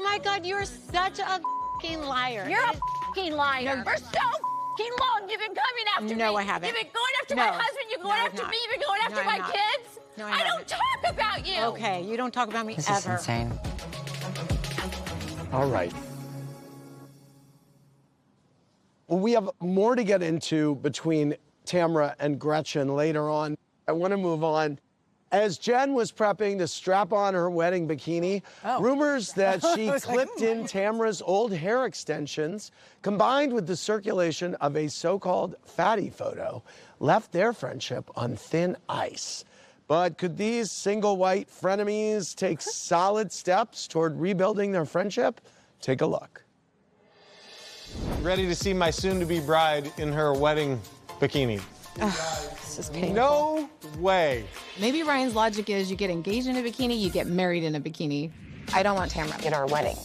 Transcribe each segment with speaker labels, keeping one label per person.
Speaker 1: my God, you're such a fucking liar.
Speaker 2: You're a fucking liar. For so fucking long, you've been coming after me.
Speaker 1: No, I haven't.
Speaker 2: You've been going after my husband. You're going after me. You've been going after my kids.
Speaker 1: No,
Speaker 2: I don't talk about you.
Speaker 1: Okay, you don't talk about me ever.
Speaker 3: This is insane.
Speaker 4: All right. Well, we have more to get into between Tamra and Gretchen later on. I want to move on. As Jenn was prepping to strap on her wedding bikini, rumors that she clipped in Tamra's old hair extensions, combined with the circulation of a so-called fatty photo, left their friendship on thin ice. But could these single white frenemies take solid steps toward rebuilding their friendship? Take a look.
Speaker 5: Ready to see my soon-to-be bride in her wedding bikini.
Speaker 6: This is painful.
Speaker 5: No way.
Speaker 6: Maybe Ryan's logic is you get engaged in a bikini, you get married in a bikini. I don't want Tamra at our wedding.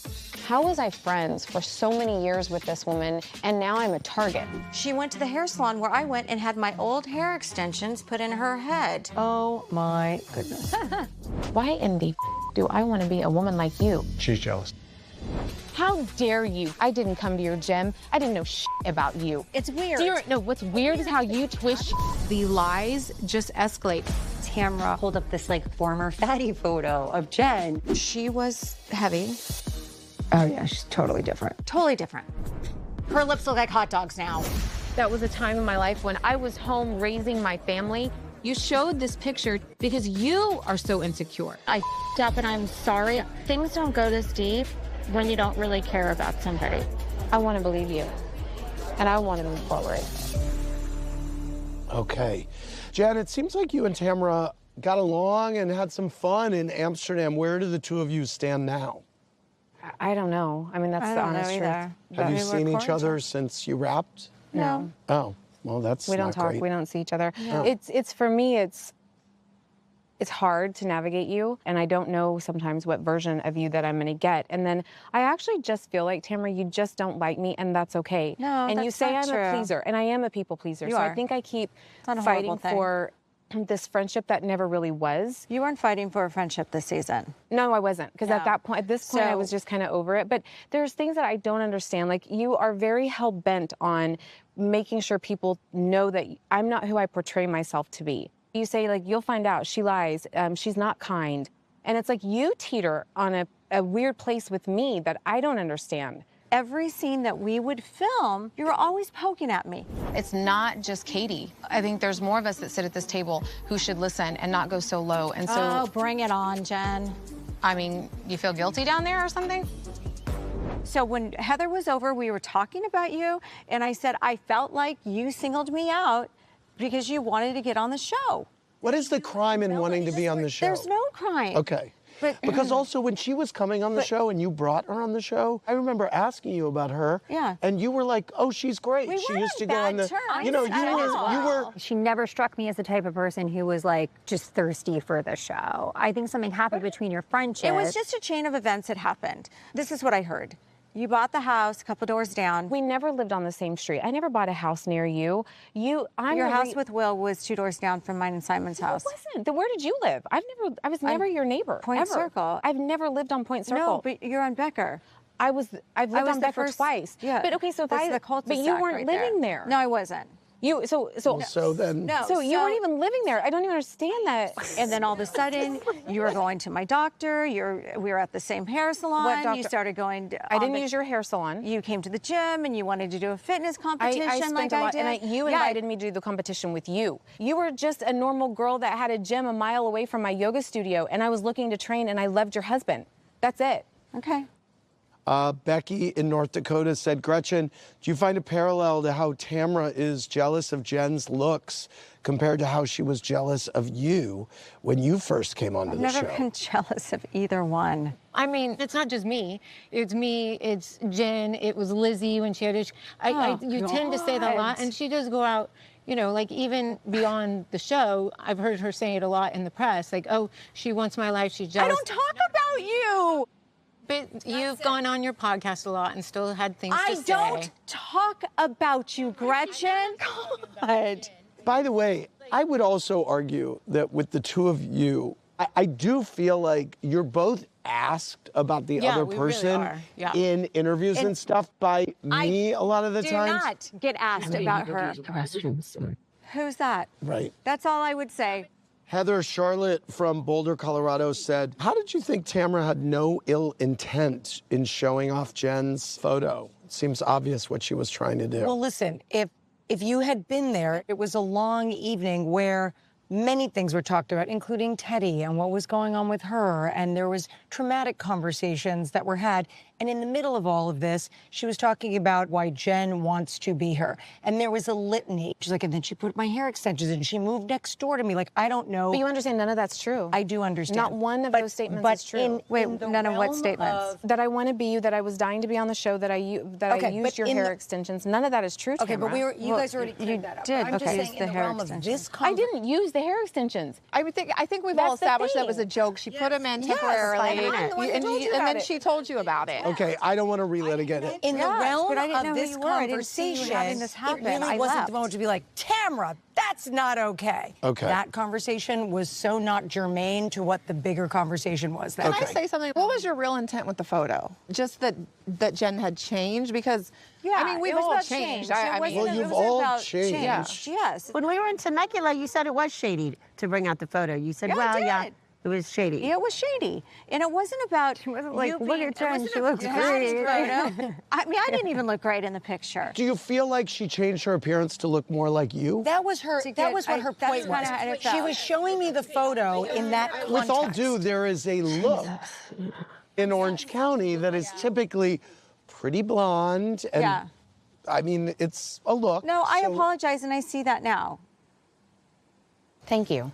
Speaker 7: How was I friends for so many years with this woman, and now I'm a target?
Speaker 2: She went to the hair salon where I went and had my old hair extensions put in her head.
Speaker 7: Oh my goodness. Why in the do I want to be a woman like you?
Speaker 5: She's jealous.
Speaker 7: How dare you? I didn't come to your gym. I didn't know about you.
Speaker 2: It's weird.
Speaker 7: No, what's weird is how you twist.
Speaker 6: The lies just escalate.
Speaker 8: Tamra pulled up this like former fatty photo of Jenn.
Speaker 6: She was heavy.
Speaker 8: Oh yeah, she's totally different.
Speaker 2: Totally different. Her lips look like hot dogs now.
Speaker 7: That was a time in my life when I was home raising my family.
Speaker 6: You showed this picture because you are so insecure.
Speaker 9: I f***ed up and I'm sorry. Things don't go this deep when you don't really care about somebody.
Speaker 7: I want to believe you, and I want to move forward.
Speaker 4: Okay. Jenn, it seems like you and Tamra got along and had some fun in Amsterdam. Where do the two of you stand now?
Speaker 7: I don't know. I mean, that's the honest truth.
Speaker 4: Have you seen each other since you wrapped?
Speaker 7: No.
Speaker 4: Oh, well, that's
Speaker 7: We don't
Speaker 4: not
Speaker 7: talk.
Speaker 4: great.
Speaker 7: We don't see each other.
Speaker 4: No.
Speaker 7: It's for me. It's hard to navigate you, and I don't know sometimes what version of you that I'm going to get. And then I actually just feel like, Tamra, you just don't like me, and that's okay.
Speaker 2: No,
Speaker 7: and
Speaker 2: that's
Speaker 7: you say
Speaker 2: not
Speaker 7: I'm
Speaker 2: true.
Speaker 7: a pleaser, and I am a people pleaser.
Speaker 2: You
Speaker 7: so
Speaker 2: are.
Speaker 7: I think I keep
Speaker 2: not a
Speaker 7: fighting
Speaker 2: horrible thing.
Speaker 7: for this friendship that never really was.
Speaker 2: You weren't fighting for a friendship this season.
Speaker 7: No, I wasn't, because
Speaker 2: No.
Speaker 7: at this point, I was just kind of over it. But there's things that I don't understand. Like, you are very hell-bent on making sure people know that I'm not who I portray myself to be. You say, like, you'll find out, she lies, she's not kind. And it's like you teeter on a weird place with me that I don't understand.
Speaker 2: Every scene that we would film, you were always poking at me.
Speaker 6: It's not just Katie. I think there's more of us that sit at this table who should listen and not go so low. And so,
Speaker 2: Oh, bring it on, Jenn.
Speaker 6: I mean, you feel guilty down there or something?
Speaker 2: So when Heather was over, we were talking about you, and I said, I felt like you singled me out because you wanted to get on the show.
Speaker 4: What is the crime in wanting to be on the show?
Speaker 2: There's no crime.
Speaker 4: Okay.
Speaker 2: But
Speaker 4: because also when she was coming on the show and you brought her on the show, I remember asking you about her.
Speaker 2: Yeah.
Speaker 4: And you were like, "Oh, she's great.
Speaker 2: We
Speaker 4: she
Speaker 2: weren't
Speaker 4: used to go
Speaker 2: bad
Speaker 4: on the
Speaker 2: terms
Speaker 4: you know,
Speaker 2: at
Speaker 4: you were
Speaker 8: She never struck me as the type of person who was like just thirsty for the show. I think something happened between your friendship.
Speaker 2: It was just a chain of events that happened. This is what I heard. You bought the house a couple doors down.
Speaker 7: We never lived on the same street. I never bought a house near you.
Speaker 2: Your house with Will was 2 doors down from mine and Simon's house.
Speaker 7: It wasn't. Then where did you live? I was never your neighbor.
Speaker 2: Point
Speaker 7: ever.
Speaker 2: Circle.
Speaker 7: I've never lived on Point Circle.
Speaker 2: No, but you're on Becker.
Speaker 7: I've lived
Speaker 2: was
Speaker 7: on
Speaker 2: the
Speaker 7: Becker
Speaker 2: first-
Speaker 7: twice.
Speaker 2: Yeah.
Speaker 7: But okay, so
Speaker 2: That's the
Speaker 7: but
Speaker 2: cul-de-sac
Speaker 7: you weren't
Speaker 2: right
Speaker 7: living there.
Speaker 2: No, I wasn't.
Speaker 4: So then
Speaker 7: You weren't even living there. I don't even understand that.
Speaker 2: And then all of a sudden, you were going to my doctor. We were at the same hair salon.
Speaker 7: What doctor?
Speaker 2: You started going.
Speaker 7: I didn't use your hair salon.
Speaker 2: You came to the gym and you wanted to do a fitness competition
Speaker 7: I spent
Speaker 2: like
Speaker 7: a lot,
Speaker 2: I did.
Speaker 7: and you invited me to do the competition with you. You were just a normal girl that had a gym a mile away from my yoga studio, and I was looking to train, and I loved your husband. That's it.
Speaker 2: Okay.
Speaker 4: Becky in North Dakota said, Gretchen, do you find a parallel to how Tamra is jealous of Jenn's looks compared to how she was jealous of you when you first came onto the show?
Speaker 2: I've never been jealous of either one.
Speaker 1: I mean, it's not just me. It's me, it's Jen, it was Lizzie when she had you tend to say that a lot, and she does go out, you know, like even beyond the show, I've heard her say it a lot in the press, like, oh, she wants my life, she's jealous.
Speaker 2: I don't talk about you.
Speaker 1: But you've gone on your podcast a lot and still had things to say.
Speaker 2: I don't talk about you, Gretchen. God.
Speaker 4: By the way, I would also argue that with the two of you, I do feel like you're both asked about the
Speaker 1: Yeah,
Speaker 4: other
Speaker 1: we really
Speaker 4: person
Speaker 1: are. Yeah.
Speaker 4: in interviews and stuff by me a lot of the
Speaker 2: Do
Speaker 4: times.
Speaker 2: not get asked about her. Who's that?
Speaker 4: Right.
Speaker 2: That's all I would say.
Speaker 4: Heather Charlotte from Boulder, Colorado said, how did you think Tamra had no ill intent in showing off Jenn's photo? It seems obvious what she was trying to do.
Speaker 3: Well, listen, if you had been there, it was a long evening where many things were talked about, including Teddy and what was going on with her, and there was traumatic conversations that were had. And in the middle of all of this, she was talking about why Jenn wants to be her. And there was a litany. She's like, and then she put my hair extensions in. She moved next door to me. Like, I don't know.
Speaker 7: But you understand none of that's true.
Speaker 3: I do understand.
Speaker 7: Not one of those statements is true.
Speaker 2: Wait, none of what statements?
Speaker 7: That I want to be you, that I was dying to be on the show, that I used your hair extensions. None of that is true,
Speaker 3: Okay, but
Speaker 7: Tamra.
Speaker 3: you guys already cleared that up.
Speaker 2: did.
Speaker 3: I'm
Speaker 2: Okay.
Speaker 3: just
Speaker 2: Use
Speaker 3: saying
Speaker 2: the
Speaker 3: in the
Speaker 2: hair
Speaker 3: realm of
Speaker 2: extensions.
Speaker 3: this
Speaker 7: I didn't use the hair extensions.
Speaker 10: I think we've
Speaker 7: That's
Speaker 10: all
Speaker 7: the
Speaker 10: established that
Speaker 7: thing.
Speaker 10: was a joke. She put him in
Speaker 3: Yes,
Speaker 10: temporarily,
Speaker 3: I'm the one who told you
Speaker 10: and
Speaker 3: about
Speaker 10: then
Speaker 3: it.
Speaker 10: she told you about it.
Speaker 4: Okay, I don't want to relitigate it.
Speaker 3: In the
Speaker 2: Yes,
Speaker 3: realm
Speaker 2: but I didn't know
Speaker 3: of
Speaker 2: who
Speaker 3: this
Speaker 2: you were. I didn't see you
Speaker 3: conversation,
Speaker 2: having this happen.
Speaker 3: it really
Speaker 2: I
Speaker 3: wasn't
Speaker 2: left.
Speaker 3: the moment to be like, Tamra, that's not okay.
Speaker 4: Okay.
Speaker 3: That conversation was so not germane to what the bigger conversation was.
Speaker 10: Can I say something? What was your real intent with the photo? Just that Jenn had changed? Because, I mean, we've
Speaker 2: it was
Speaker 10: all
Speaker 2: about
Speaker 10: changed.
Speaker 2: change.
Speaker 10: I
Speaker 2: It
Speaker 10: mean,
Speaker 4: Well,
Speaker 2: wasn't- it
Speaker 4: you've
Speaker 2: was
Speaker 4: all
Speaker 2: about
Speaker 4: changed.
Speaker 2: change. Yes.
Speaker 11: When we were in Temecula, you said it was shady to bring out the photo. You said,
Speaker 2: Yeah, I
Speaker 11: well, yeah,
Speaker 2: did.
Speaker 11: it was shady.
Speaker 2: Yeah, it was shady. And it wasn't about
Speaker 11: It wasn't like,
Speaker 2: you
Speaker 11: look
Speaker 2: being-
Speaker 11: at Jen,
Speaker 2: it wasn't
Speaker 11: she
Speaker 2: a
Speaker 11: looks
Speaker 2: bad
Speaker 11: great.
Speaker 2: photo. I mean, I didn't even look great in the picture.
Speaker 4: Do you feel like she changed her appearance to look more like you?
Speaker 3: That was her. That was what her
Speaker 2: that's
Speaker 3: point
Speaker 2: kinda
Speaker 3: was.
Speaker 2: how it
Speaker 3: She
Speaker 2: felt.
Speaker 3: was showing me the photo in that context.
Speaker 4: With all due, there is a look in Orange County that is typically pretty blonde. And,
Speaker 2: Yeah.
Speaker 4: I mean, it's a look.
Speaker 2: No, I
Speaker 4: so-
Speaker 2: apologize, and I see that now.
Speaker 7: Thank you.